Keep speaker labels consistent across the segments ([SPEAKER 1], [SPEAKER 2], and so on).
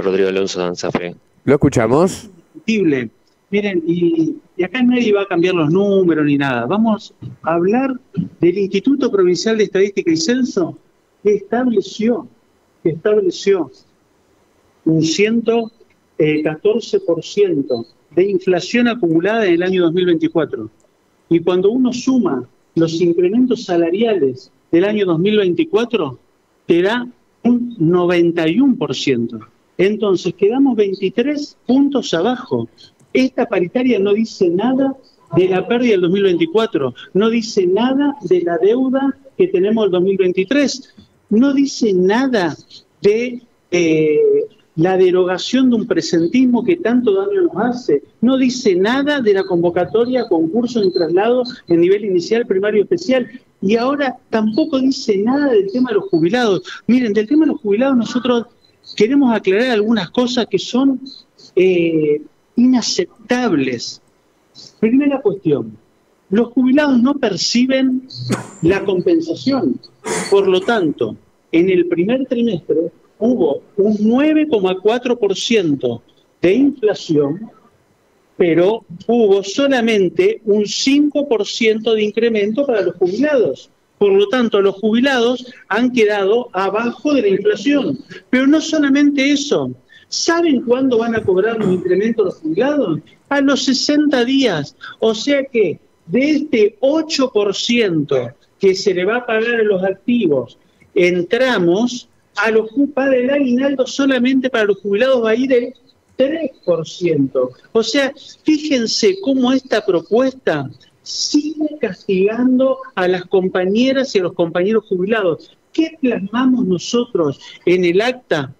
[SPEAKER 1] Rodrigo Alonso Danzafre.
[SPEAKER 2] Lo escuchamos.
[SPEAKER 3] Miren, y acá nadie va a cambiar los números ni nada. Vamos a hablar del Instituto Provincial de Estadística y Censo, que estableció un 114% de inflación acumulada en el año 2024. Y cuando uno suma los incrementos salariales del año 2024, te da un 91%. Entonces quedamos 23 puntos abajo. Esta paritaria no dice nada de la pérdida del 2024, no dice nada de la deuda que tenemos el 2023, no dice nada de la derogación de un presentismo que tanto daño nos hace, no dice nada de la convocatoria a concursos en traslado en nivel inicial, primario, especial, y ahora tampoco dice nada del tema de los jubilados. Miren, del tema de los jubilados nosotros queremos aclarar algunas cosas que son inaceptables. Primera cuestión, los jubilados no perciben la compensación, por lo tanto, en el primer trimestre hubo un 9,4% de inflación, pero hubo solamente un 5% de incremento para los jubilados. Por lo tanto, los jubilados han quedado abajo de la inflación. Pero no solamente eso. ¿Saben cuándo van a cobrar los incrementos los jubilados? A los 60 días. O sea que de este 8% que se le va a pagar a los activos, entramos a los para el aguinaldo solamente para los jubilados va a ir el 3%. O sea, fíjense cómo esta propuesta sigue castigando a las compañeras y a los compañeros jubilados. ¿Qué plasmamos nosotros en el acta,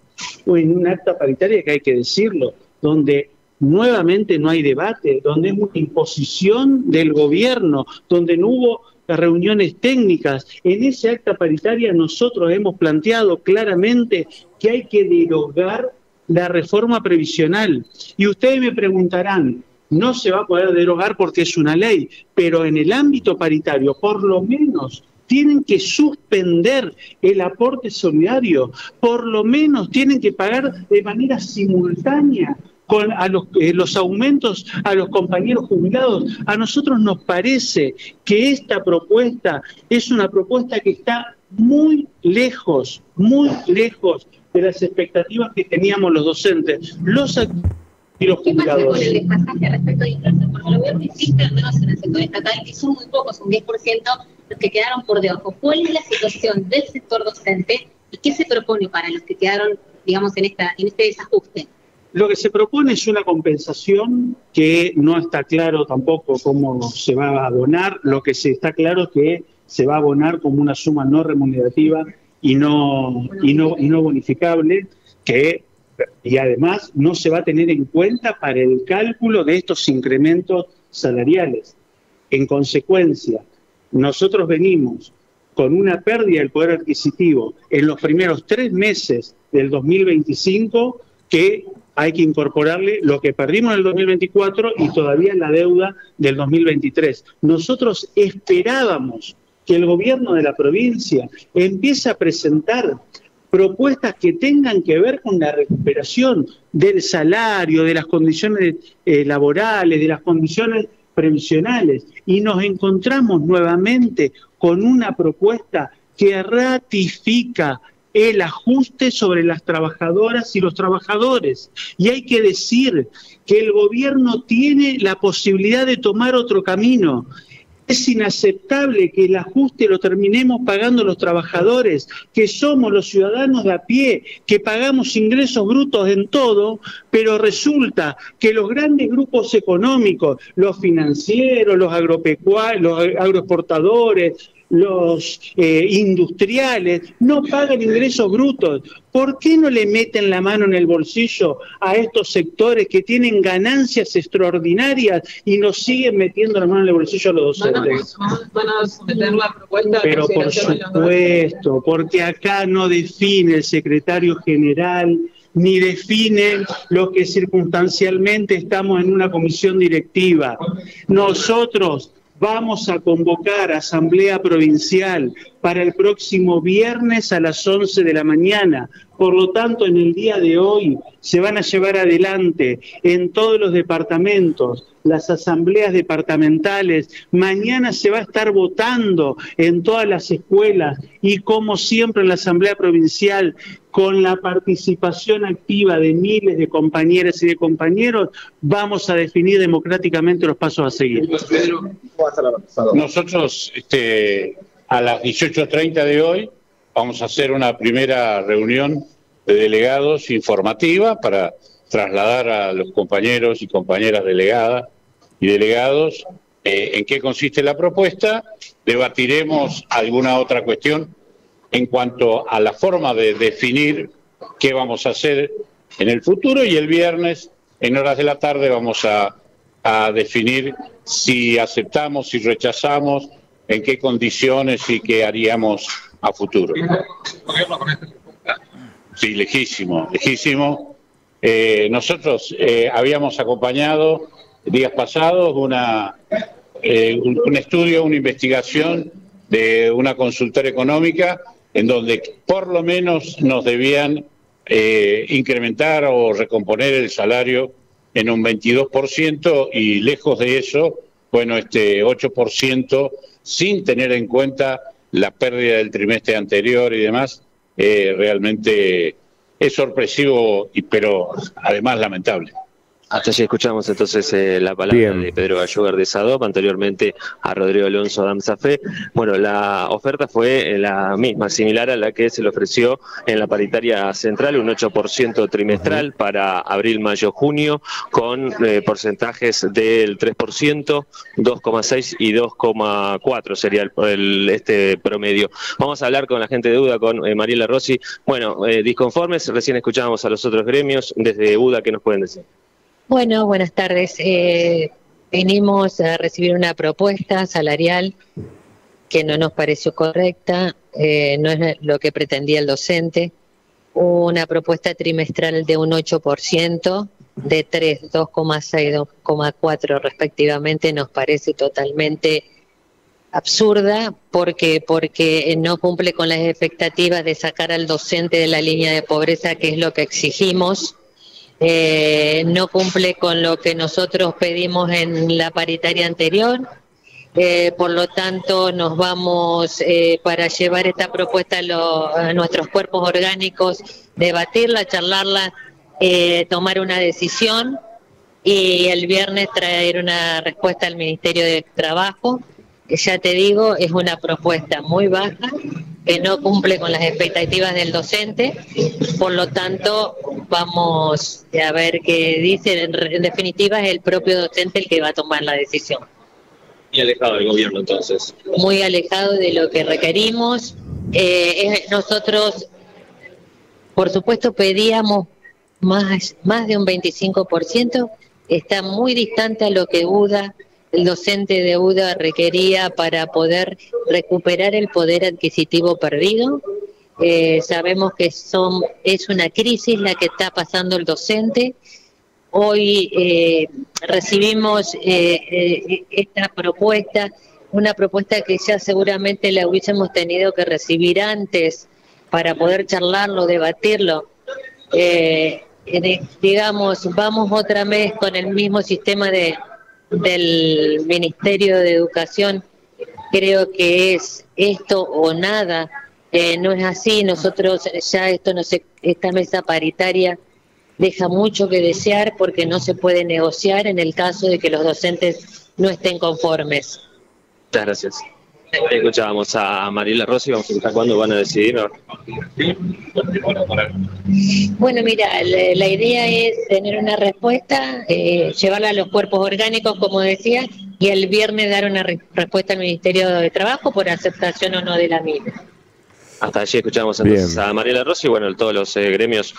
[SPEAKER 3] o en un acta paritaria que hay que decirlo, donde nuevamente no hay debate, donde es una imposición del gobierno, donde no hubo reuniones técnicas? En ese acta paritaria nosotros hemos planteado claramente que hay que derogar la reforma previsional. Y ustedes me preguntarán, no se va a poder derogar porque es una ley, pero en el ámbito paritario, por lo menos, tienen que suspender el aporte solidario, por lo menos tienen que pagar de manera simultánea a los aumentos a los compañeros jubilados. A nosotros nos parece que esta propuesta es una propuesta que está muy lejos de las expectativas que teníamos los docentes, y los jubilados.
[SPEAKER 4] ¿Qué pasa con el desfasaje respecto de ingresos? Porque el gobierno insiste, al menos en el sector estatal, que son muy pocos, un 10%, los que quedaron por debajo. ¿Cuál es la situación del sector docente y qué se propone para los que quedaron, digamos, en este desajuste?
[SPEAKER 3] Lo que se propone es una compensación que no está claro tampoco cómo se va a abonar. Lo que sí está claro es que se va a abonar como una suma no remunerativa y no bonificable, y además no se va a tener en cuenta para el cálculo de estos incrementos salariales. En consecuencia, nosotros venimos con una pérdida del poder adquisitivo en los primeros 3 meses del 2025 que hay que incorporarle lo que perdimos en el 2024 y todavía la deuda del 2023. Nosotros esperábamos que el gobierno de la provincia empiece a presentar propuestas que tengan que ver con la recuperación del salario, de las condiciones laborales, de las condiciones previsionales, y nos encontramos nuevamente con una propuesta que ratifica el ajuste sobre las trabajadoras y los trabajadores. Y hay que decir que el gobierno tiene la posibilidad de tomar otro camino. Es inaceptable que el ajuste lo terminemos pagando los trabajadores, que somos los ciudadanos de a pie, que pagamos ingresos brutos en todo, pero resulta que los grandes grupos económicos, los financieros, los agropecuarios, los agroexportadores, los industriales, no pagan ingresos brutos. ¿Por qué no le meten la mano en el bolsillo a estos sectores que tienen ganancias extraordinarias y nos siguen metiendo la mano en el bolsillo a los docentes?
[SPEAKER 5] Van a someter la propuesta.
[SPEAKER 3] Pero por supuesto, porque acá no define el secretario general, ni define lo que circunstancialmente estamos en una comisión directiva. Nosotros vamos a convocar a asamblea provincial para el próximo viernes a las 11 de la mañana. Por lo tanto, en el día de hoy se van a llevar adelante en todos los departamentos las asambleas departamentales. Mañana se va a estar votando en todas las escuelas y, como siempre, en la Asamblea Provincial, con la participación activa de miles de compañeras y de compañeros, vamos a definir democráticamente los pasos a seguir.
[SPEAKER 1] Nosotros, a las 18:30 de hoy, vamos a hacer una primera reunión de delegados informativa para trasladar a los compañeros y compañeras delegadas y delegados en qué consiste la propuesta. Debatiremos alguna otra cuestión en cuanto a la forma de definir qué vamos a hacer en el futuro, y el viernes, en horas de la tarde, vamos a definir si aceptamos, si rechazamos, en qué condiciones y qué haríamos a futuro. Sí, lejísimo, lejísimo. Nosotros habíamos acompañado días pasados un estudio, una investigación de una consultora económica en donde por lo menos nos debían incrementar o recomponer el salario en un 22%, y lejos de eso, bueno, 8%, sin tener en cuenta la pérdida del trimestre anterior y demás. Realmente es sorpresivo, pero además lamentable.
[SPEAKER 2] Hasta allí escuchamos entonces la palabra de Pedro Gallogar de SADOP, anteriormente a Rodrigo Alonso de AMSAFE. Bueno, la oferta fue la misma, similar a la que se le ofreció en la paritaria central, un 8% trimestral para abril, mayo, junio, con porcentajes del 3%, 2,6 y 2,4 sería este promedio. Vamos a hablar con la gente de UDA, con Mariela Rossi. Bueno, disconformes, recién escuchábamos a los otros gremios. Desde UDA, ¿qué nos pueden decir?
[SPEAKER 6] Bueno, buenas tardes. Venimos a recibir una propuesta salarial que no nos pareció correcta, no es lo que pretendía el docente. Una propuesta trimestral de un 8%, de 3, 2,6, 2,4 respectivamente, nos parece totalmente absurda, porque no cumple con las expectativas de sacar al docente de la línea de pobreza, que es lo que exigimos. No cumple con lo que nosotros pedimos en la paritaria anterior, por lo tanto nos vamos para llevar esta propuesta a nuestros cuerpos orgánicos, debatirla, charlarla, tomar una decisión y el viernes traer una respuesta al Ministerio de Trabajo, que ya te digo, es una propuesta muy baja, que no cumple con las expectativas del docente. Por lo tanto, vamos a ver qué dice. En definitiva, es el propio docente el que va a tomar la decisión.
[SPEAKER 2] Y alejado del gobierno, entonces.
[SPEAKER 6] Muy alejado de lo que requerimos. Nosotros, por supuesto, pedíamos más de un 25%. Está muy distante a lo que el docente de UDA requería para poder recuperar el poder adquisitivo perdido. Sabemos que es una crisis la que está pasando el docente. Hoy recibimos esta propuesta, una propuesta que ya seguramente la hubiésemos tenido que recibir antes para poder charlarlo, debatirlo. Digamos, vamos otra vez con el mismo sistema del Ministerio de Educación. Creo que es esto o nada. No es así. Nosotros ya esta mesa paritaria deja mucho que desear, porque no se puede negociar en el caso de que los docentes no estén conformes.
[SPEAKER 2] Muchas gracias. Escuchábamos a Mariela Rossi. Vamos a escuchar cuándo van a decidir.
[SPEAKER 6] Bueno, mira, la idea es tener una respuesta, llevarla a los cuerpos orgánicos, como decía, y el viernes dar una respuesta al Ministerio de Trabajo por aceptación o no de la misma.
[SPEAKER 2] Hasta allí escuchamos entonces a Mariela Rossi. Bueno, todos los gremios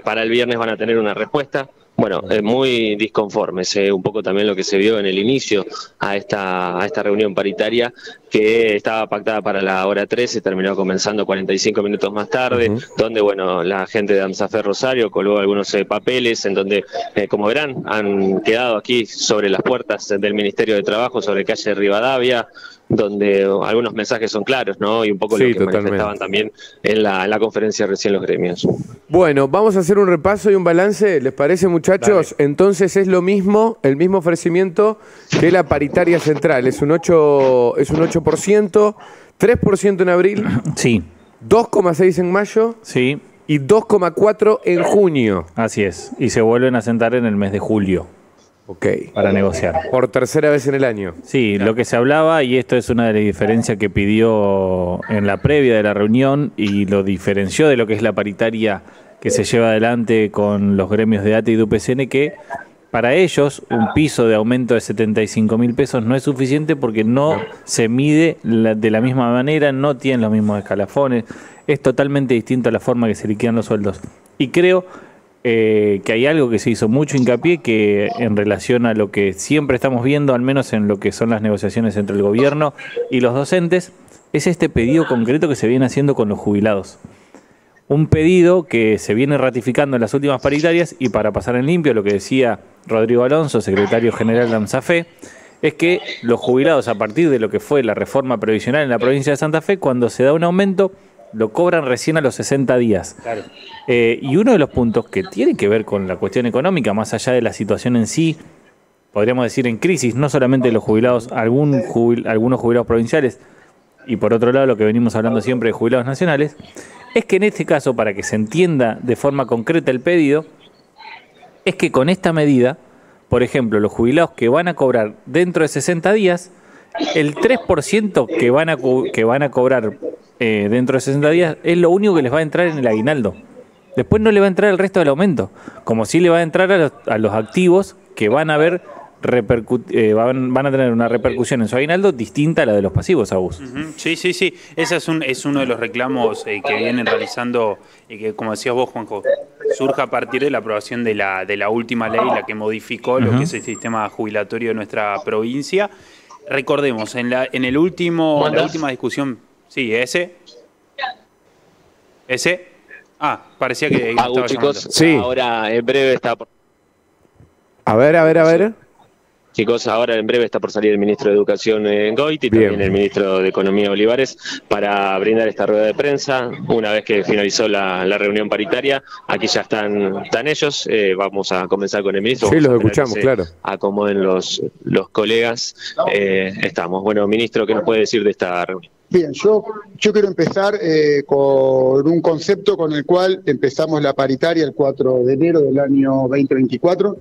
[SPEAKER 2] para el viernes van a tener una respuesta. Bueno, muy disconformes, un poco también lo que se vio en el inicio a esta reunión paritaria, que estaba pactada para la hora 13, terminó comenzando 45 minutos más tarde, donde, bueno, la gente de AMSAFE Rosario colgó algunos papeles en donde, como verán, han quedado aquí sobre las puertas del Ministerio de Trabajo, sobre calle Rivadavia, donde algunos mensajes son claros, ¿no? Y un poco lo que manifestaban también en la conferencia recién los gremios.
[SPEAKER 7] Bueno, vamos a hacer un repaso y un balance, ¿les parece, muchachos? Dale. Entonces es lo mismo, el mismo ofrecimiento que la paritaria central, es un 8%, 3% en abril,
[SPEAKER 8] sí,
[SPEAKER 7] 2,6 en mayo,
[SPEAKER 8] sí,
[SPEAKER 7] y 2,4 en junio.
[SPEAKER 8] Así es, y se vuelven a sentar en el mes de julio.
[SPEAKER 7] Ok.
[SPEAKER 8] Para negociar.
[SPEAKER 7] Por tercera vez en el año.
[SPEAKER 8] Sí, lo que se hablaba, y esto es una de las diferencias que pidió en la previa de la reunión y lo diferenció de lo que es la paritaria que se lleva adelante con los gremios de ATE y de UPCN, que para ellos un piso de aumento de 75.000 pesos no es suficiente porque no se mide de la misma manera, no tienen los mismos escalafones, es totalmente distinto a la forma que se liquidan los sueldos. Y creo que hay algo que se hizo mucho hincapié, que en relación a lo que siempre estamos viendo, al menos en lo que son las negociaciones entre el gobierno y los docentes, es este pedido concreto que se viene haciendo con los jubilados. Un pedido que se viene ratificando en las últimas paritarias, y para pasar en limpio, lo que decía Rodrigo Alonso, secretario general de AMSAFE, es que los jubilados, a partir de lo que fue la reforma previsional en la provincia de Santa Fe, cuando se da un aumento, lo cobran recién a los 60 días. Claro. Y uno de los puntos que tiene que ver con la cuestión económica, más allá de la situación en sí, podríamos decir en crisis, no solamente los jubilados, algunos jubilados provinciales, y por otro lado lo que venimos hablando siempre de jubilados nacionales, es que en este caso, para que se entienda de forma concreta el pedido, es que con esta medida, por ejemplo, los jubilados que van a cobrar dentro de 60 días, el 3% que van a cobrar dentro de 60 días es lo único que les va a entrar en el aguinaldo. Después no le va a entrar el resto del aumento, como sí le va a entrar a los activos que van a ver van a tener una repercusión en su aguinaldo distinta a la de los pasivos, Agus.
[SPEAKER 9] Sí. Ese es uno de los reclamos que vienen realizando y que, como decías vos, Juanjo, surge a partir de la aprobación de la última ley, la que modificó lo que es el sistema jubilatorio de nuestra provincia. Recordemos, en la última discusión, sí, ese. Parecía que estaba
[SPEAKER 2] chicos,
[SPEAKER 7] sí.
[SPEAKER 2] Ahora en breve está por...
[SPEAKER 7] A ver.
[SPEAKER 2] Chicos, ahora en breve está por salir el ministro de Educación Goiti y también el ministro de Economía Olivares para brindar esta rueda de prensa. Una vez que finalizó la reunión paritaria, aquí ya están ellos. Vamos a comenzar con el ministro.
[SPEAKER 7] Sí, los escuchamos, claro.
[SPEAKER 2] Acomoden los colegas. Estamos. Bueno, ministro, ¿qué nos puede decir de esta reunión?
[SPEAKER 10] Bien, yo quiero empezar con un concepto con el cual empezamos la paritaria el 4 de enero del año 2024.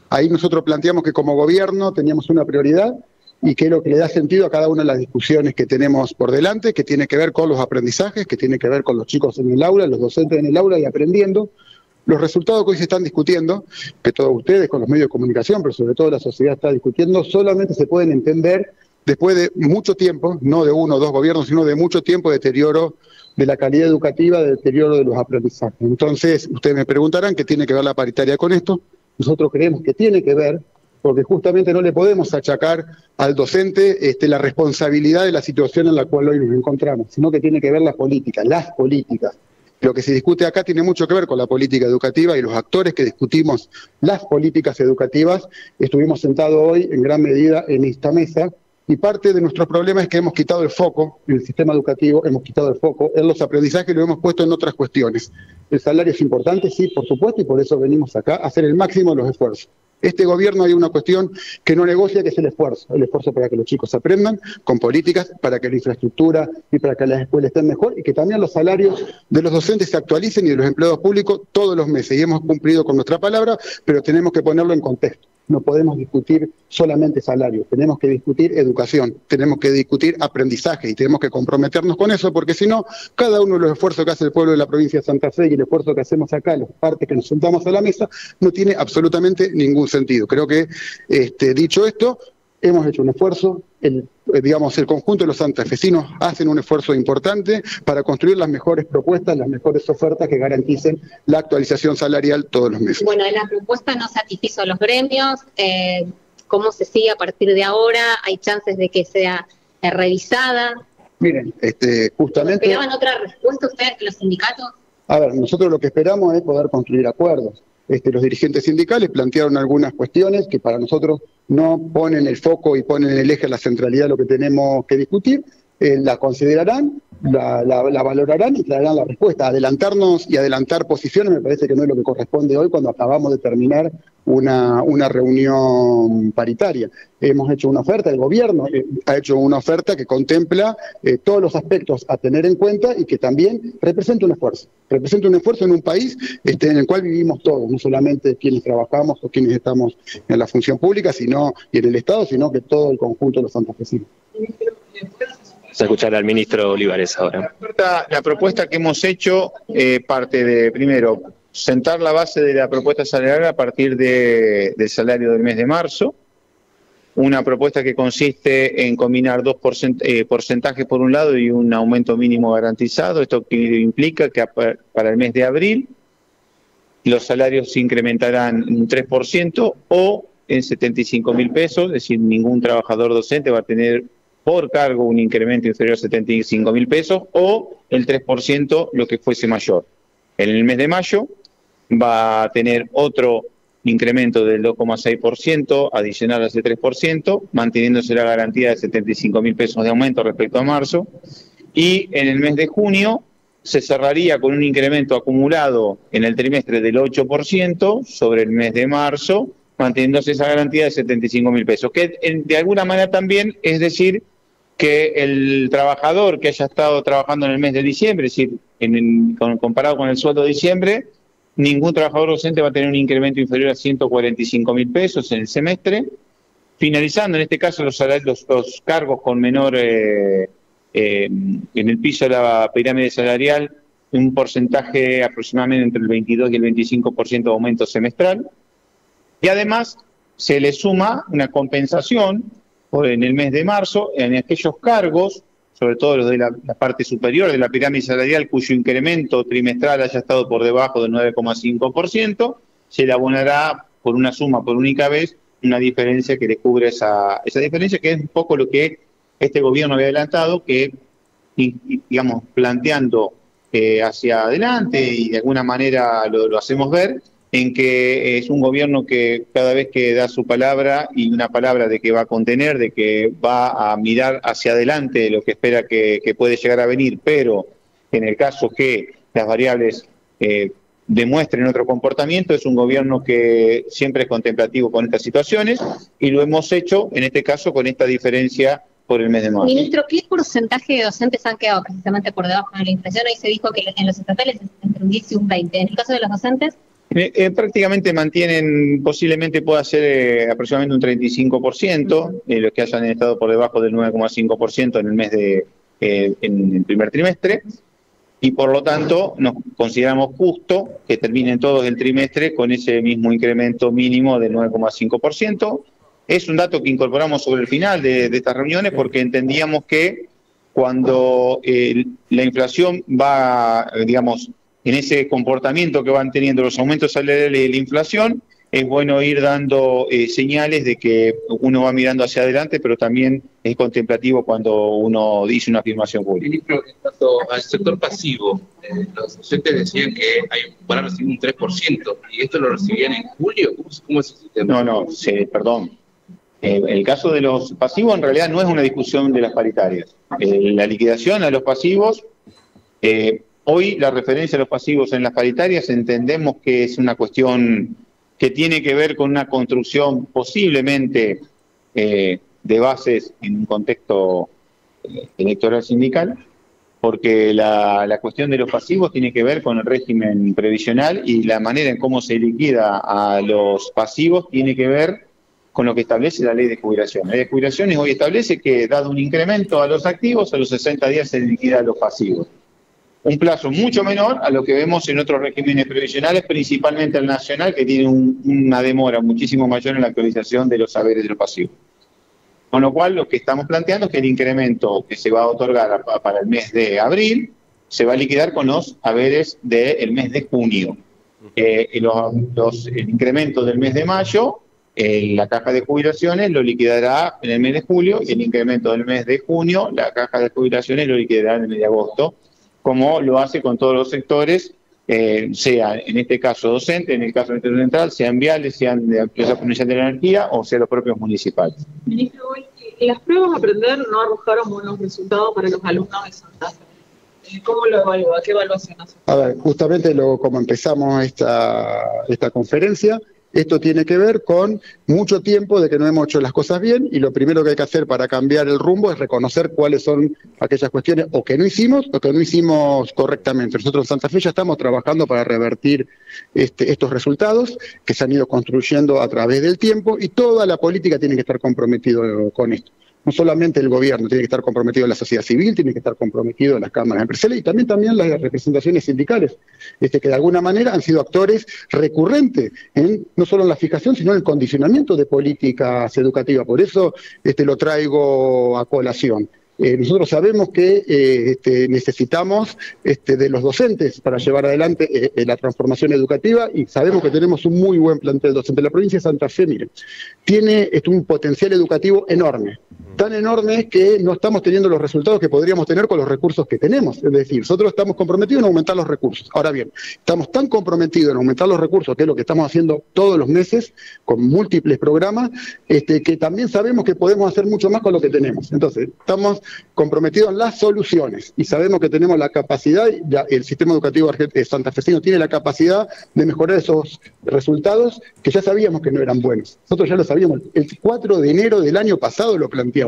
[SPEAKER 10] Ahí nosotros planteamos que como gobierno teníamos una prioridad y que es lo que le da sentido a cada una de las discusiones que tenemos por delante, que tiene que ver con los aprendizajes, que tiene que ver con los chicos en el aula, los docentes en el aula y aprendiendo. Los resultados que hoy se están discutiendo, que todos ustedes con los medios de comunicación, pero sobre todo la sociedad está discutiendo, solamente se pueden entender después de mucho tiempo, no de uno o dos gobiernos, sino de mucho tiempo de deterioro de la calidad educativa, de deterioro de los aprendizajes. Entonces, ustedes me preguntarán qué tiene que ver la paritaria con esto. Nosotros creemos que tiene que ver, porque justamente no le podemos achacar al docente la responsabilidad de la situación en la cual hoy nos encontramos, sino que tiene que ver las políticas. Lo que se discute acá tiene mucho que ver con la política educativa y los actores que discutimos las políticas educativas estuvimos sentados hoy en gran medida en esta mesa. Y parte de nuestro problema es que hemos quitado el foco en el sistema educativo, hemos quitado el foco en los aprendizajes y lo hemos puesto en otras cuestiones. El salario es importante, sí, por supuesto, y por eso venimos acá a hacer el máximo de los esfuerzos. Este gobierno hay una cuestión que no negocia, que es el esfuerzo para que los chicos aprendan, con políticas, para que la infraestructura y para que las escuelas estén mejor, y que también los salarios de los docentes se actualicen y de los empleados públicos todos los meses. Y hemos cumplido con nuestra palabra, pero tenemos que ponerlo en contexto. No podemos discutir solamente salario, tenemos que discutir educación, tenemos que discutir aprendizaje y tenemos que comprometernos con eso, porque si no, cada uno de los esfuerzos que hace el pueblo de la provincia de Santa Fe y el esfuerzo que hacemos acá, las partes que nos sentamos a la mesa, no tiene absolutamente ningún sentido. Creo que, dicho esto, hemos hecho un esfuerzo, el conjunto de los santafesinos hacen un esfuerzo importante para construir las mejores propuestas, las mejores ofertas que garanticen la actualización salarial todos los meses.
[SPEAKER 4] Bueno, la propuesta no satisfizo a los gremios. ¿Cómo se sigue a partir de ahora? ¿Hay chances de que sea revisada?
[SPEAKER 10] Miren, justamente...
[SPEAKER 4] ¿Esperaban otra respuesta ustedes que los sindicatos?
[SPEAKER 10] A ver, nosotros lo que esperamos es poder construir acuerdos. los dirigentes sindicales plantearon algunas cuestiones que para nosotros no ponen el foco y ponen en el eje la centralidad de lo que tenemos que discutir. La considerarán, la valorarán y traerán la respuesta. Adelantarnos y adelantar posiciones me parece que no es lo que corresponde hoy cuando acabamos de terminar una reunión paritaria. Hemos hecho una oferta, el gobierno ha hecho una oferta que contempla todos los aspectos a tener en cuenta y que también representa un esfuerzo en un país en el cual vivimos todos, no solamente quienes trabajamos o quienes estamos en la función pública y en el Estado, sino que todo el conjunto de los santafesinos.
[SPEAKER 2] Vamos a escuchar al ministro Olivares ahora.
[SPEAKER 11] La propuesta que hemos hecho parte de, primero, sentar la base de la propuesta salarial a partir del salario del mes de marzo. Una propuesta que consiste en combinar dos porcentajes por un lado y un aumento mínimo garantizado. Esto que implica que para el mes de abril los salarios se incrementarán un 3% o en 75.000 pesos, es decir, ningún trabajador docente va a tener por cargo un incremento inferior a 75.000 pesos o el 3% lo que fuese mayor. En el mes de mayo va a tener otro incremento del 2,6% adicional a ese 3%, manteniéndose la garantía de 75.000 pesos de aumento respecto a marzo. Y en el mes de junio se cerraría con un incremento acumulado en el trimestre del 8% sobre el mes de marzo, manteniéndose esa garantía de 75.000 pesos. Que de alguna manera también es decir que el trabajador que haya estado trabajando en el mes de diciembre, es decir, comparado con el sueldo de diciembre, ningún trabajador docente va a tener un incremento inferior a 145.000 pesos en el semestre, finalizando en este caso los cargos con menor en el piso de la pirámide salarial, un porcentaje aproximadamente entre el 22 y el 25% de aumento semestral, y además se le suma una compensación en el mes de marzo en aquellos cargos, sobre todo los de la parte superior de la pirámide salarial, cuyo incremento trimestral haya estado por debajo del 9,5%, se le abonará por una suma por única vez una diferencia que le cubre esa diferencia, que es un poco lo que este gobierno había adelantado, que, digamos, planteando hacia adelante y de alguna manera lo hacemos ver, en que es un gobierno que cada vez que da su palabra y una palabra de que va a contener, de que va a mirar hacia adelante lo que espera que puede llegar a venir, pero en el caso que las variables demuestren otro comportamiento, es un gobierno que siempre es contemplativo con estas situaciones y lo hemos hecho en este caso con esta diferencia por el mes de marzo.
[SPEAKER 4] Ministro, ¿qué porcentaje de docentes han quedado precisamente por debajo de la inflación? Ahí se dijo que en los estatales es entre un 10 y un 20. En el caso de los docentes,
[SPEAKER 11] prácticamente mantienen, posiblemente pueda ser aproximadamente un 35%, los que hayan estado por debajo del 9,5% en el mes en el primer trimestre, y por lo tanto nos consideramos justo que terminen todos el trimestre con ese mismo incremento mínimo del 9,5%. Es un dato que incorporamos sobre el final de estas reuniones porque entendíamos que cuando la inflación va, digamos, en ese comportamiento que van teniendo los aumentos salariales y la inflación, es bueno ir dando señales de que uno va mirando hacia adelante, pero también es contemplativo cuando uno dice una afirmación pública.
[SPEAKER 12] Ministro, en cuanto al sector pasivo, los docentes decían que van a recibir un 3%, ¿y esto lo recibían en julio? ¿Cómo es el sistema?
[SPEAKER 11] Perdón. El caso de los pasivos en realidad no es una discusión de las paritarias. La liquidación a los pasivos... Hoy la referencia a los pasivos en las paritarias entendemos que es una cuestión que tiene que ver con una construcción posiblemente de bases en un contexto electoral sindical, porque la cuestión de los pasivos tiene que ver con el régimen previsional y la manera en cómo se liquida a los pasivos tiene que ver con lo que establece la ley de jubilación. La ley de jubilaciones hoy establece que, dado un incremento a los activos, a los 60 días se liquida a los pasivos. Un plazo mucho menor a lo que vemos en otros regímenes previsionales, principalmente el nacional, que tiene una demora muchísimo mayor en la actualización de los saberes de los pasivos. Con lo cual, lo que estamos planteando es que el incremento que se va a otorgar para el mes de abril se va a liquidar con los haberes del mes de junio. El incremento del mes de mayo, la caja de jubilaciones lo liquidará en el mes de julio, y el incremento del mes de junio, la caja de jubilaciones lo liquidará en el mes de agosto, como lo hace con todos los sectores sea en este caso docente, en el caso de central, sean viales, sean de empresa provincial de la energía o sea los propios municipales.
[SPEAKER 5] Ministro, hoy las pruebas a aprender no arrojaron buenos resultados para los alumnos de Santa Fe. ¿Cómo lo evalúa? ¿Qué evaluación hace?
[SPEAKER 10] A ver, justamente como empezamos esta conferencia, esto tiene que ver con mucho tiempo de que no hemos hecho las cosas bien y lo primero que hay que hacer para cambiar el rumbo es reconocer cuáles son aquellas cuestiones o que no hicimos correctamente. Nosotros en Santa Fe ya estamos trabajando para revertir estos resultados que se han ido construyendo a través del tiempo y toda la política tiene que estar comprometido con esto. No solamente el gobierno, tiene que estar comprometido la sociedad civil, tiene que estar comprometido las cámaras empresariales y también las representaciones sindicales, que de alguna manera han sido actores recurrentes, no solo en la fijación, sino en el condicionamiento de políticas educativas. Por eso lo traigo a colación. Nosotros sabemos que necesitamos de los docentes para llevar adelante la transformación educativa y sabemos que tenemos un muy buen plantel docente. La provincia de Santa Fe, miren, tiene un potencial educativo enorme. Tan enorme que no estamos teniendo los resultados que podríamos tener con los recursos que tenemos. Es decir, nosotros estamos comprometidos en aumentar los recursos. Ahora bien, estamos tan comprometidos en aumentar los recursos, que es lo que estamos haciendo todos los meses, con múltiples programas, que también sabemos que podemos hacer mucho más con lo que tenemos. Entonces, estamos comprometidos en las soluciones y sabemos que tenemos la capacidad, el sistema educativo santafesino tiene la capacidad de mejorar esos resultados que ya sabíamos que no eran buenos. Nosotros ya lo sabíamos. El 4 de enero del año pasado lo planteamos.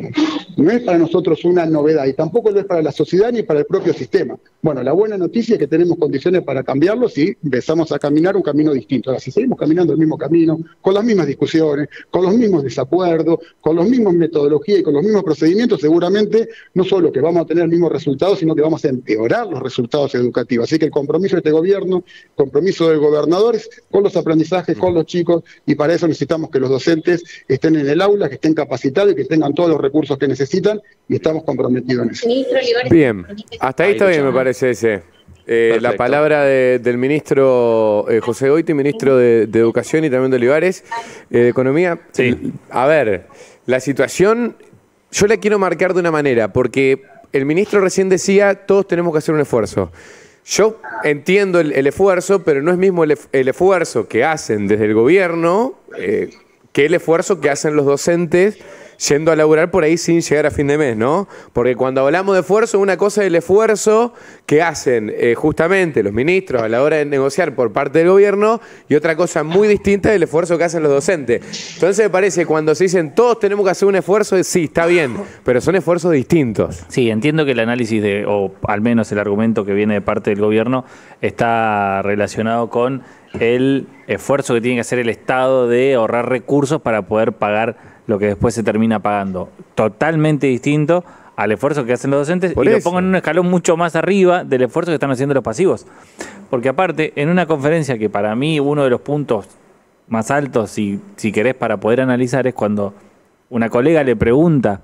[SPEAKER 10] No es para nosotros una novedad y tampoco lo es para la sociedad ni para el propio sistema. Bueno, la buena noticia es que tenemos condiciones para cambiarlo si empezamos a caminar un camino distinto. Ahora, si seguimos caminando el mismo camino, con las mismas discusiones, con los mismos desacuerdos, con las mismas metodologías y con los mismos procedimientos, seguramente no solo que vamos a tener el mismo resultado, sino que vamos a empeorar los resultados educativos. Así que el compromiso de este gobierno, el compromiso del gobernador es con los aprendizajes, con los chicos, y para eso necesitamos que los docentes estén en el aula, que estén capacitados y que tengan todos los recursos que necesitan, y estamos comprometidos en eso.
[SPEAKER 7] Bien, hasta ahí está bien, me parece ese. La palabra del ministro José Goiti, ministro de Educación, y también de Olivares, de Economía. Sí. A ver, la situación yo la quiero marcar de una manera, porque el ministro recién decía, todos tenemos que hacer un esfuerzo. Yo entiendo el esfuerzo, pero no es mismo el esfuerzo que hacen desde el gobierno que el esfuerzo que hacen los docentes yendo a laburar por ahí sin llegar a fin de mes, ¿no? Porque cuando hablamos de esfuerzo, una cosa es el esfuerzo que hacen justamente los ministros a la hora de negociar por parte del gobierno y otra cosa muy distinta es el esfuerzo que hacen los docentes. Entonces me parece cuando se dicen todos tenemos que hacer un esfuerzo, sí, está bien, pero son esfuerzos distintos.
[SPEAKER 8] Sí, entiendo que el análisis o al menos el argumento que viene de parte del gobierno está relacionado con el esfuerzo que tiene que hacer el Estado de ahorrar recursos para poder pagar lo que después se termina pagando. Totalmente distinto al esfuerzo que hacen los docentes y lo pongo en un escalón mucho más arriba del esfuerzo que están haciendo los pasivos. Porque aparte, en una conferencia que para mí uno de los puntos más altos, si querés, para poder analizar, es cuando una colega le pregunta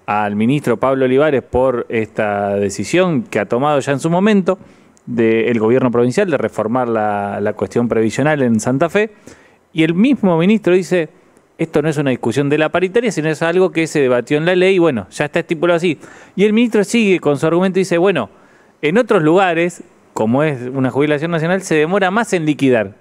[SPEAKER 8] al ministro Pablo Olivares por esta decisión que ha tomado ya en su momento del gobierno provincial de reformar la cuestión previsional en Santa Fe, y el mismo ministro dice: esto no es una discusión de la paritaria, sino es algo que se debatió en la ley y bueno, ya está estipulado así. Y el ministro sigue con su argumento y dice, bueno, en otros lugares, como es una jubilación nacional, se demora más en liquidar.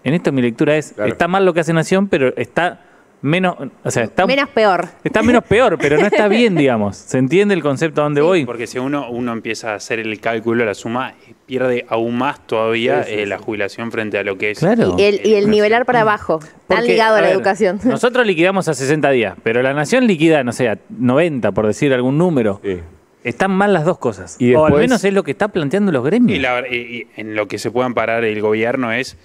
[SPEAKER 8] En esto mi lectura es, claro, está mal lo que hace Nación, pero está menos, o sea, está
[SPEAKER 13] menos peor.
[SPEAKER 8] Está menos peor, pero no está bien, digamos. ¿Se entiende el concepto a dónde voy?
[SPEAKER 9] Porque si uno empieza a hacer el cálculo, la suma, pierde aún más todavía la jubilación frente a lo que es.
[SPEAKER 13] Claro. Y el nivelar para abajo, tan ligado a la educación.
[SPEAKER 8] Nosotros liquidamos a 60 días, pero la Nación liquida, no sé, a 90, por decir algún número. Sí. Están mal las dos cosas. Y después, o al menos es lo que está planteando los gremios.
[SPEAKER 9] Y en lo que se puede amparar el gobierno es,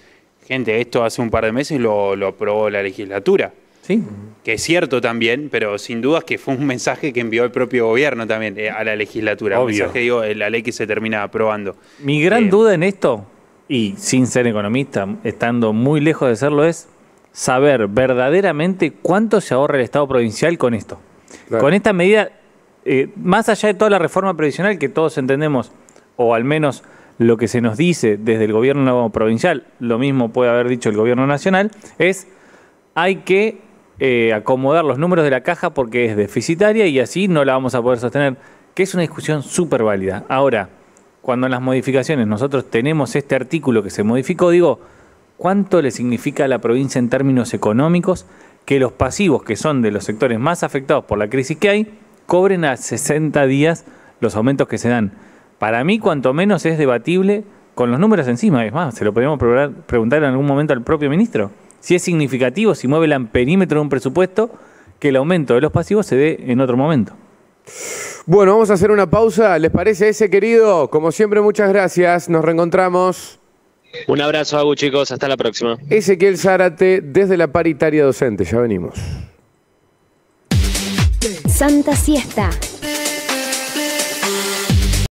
[SPEAKER 9] gente, esto hace un par de meses lo aprobó la legislatura.
[SPEAKER 8] Sí.
[SPEAKER 9] Que es cierto también, pero sin dudas que fue un mensaje que envió el propio gobierno también a la legislatura. Obvio. Un mensaje, digo, la ley que se termina aprobando.
[SPEAKER 8] Mi gran duda en esto, y sin ser economista, estando muy lejos de serlo, es saber verdaderamente cuánto se ahorra el Estado provincial con esto. Claro. Con esta medida, más allá de toda la reforma previsional que todos entendemos, o al menos lo que se nos dice desde el gobierno provincial, lo mismo puede haber dicho el gobierno nacional, es hay que acomodar los números de la caja porque es deficitaria y así no la vamos a poder sostener, que es una discusión súper válida. Ahora, cuando en las modificaciones nosotros tenemos este artículo que se modificó, digo, ¿cuánto le significa a la provincia en términos económicos que los pasivos, que son de los sectores más afectados por la crisis que hay, cobren a 60 días los aumentos que se dan? Para mí, cuanto menos es debatible con los números encima. Es más, se lo podríamos preguntar en algún momento al propio ministro. Si es significativo, si mueve el amperímetro de un presupuesto, que el aumento de los pasivos se dé en otro momento.
[SPEAKER 7] Bueno, vamos a hacer una pausa. ¿Les parece ese, querido? Como siempre, muchas gracias. Nos reencontramos.
[SPEAKER 2] Un abrazo, Agu, chicos. Hasta la próxima.
[SPEAKER 7] Ezequiel Zárate, desde la paritaria docente. Ya venimos.
[SPEAKER 14] Santa Siesta.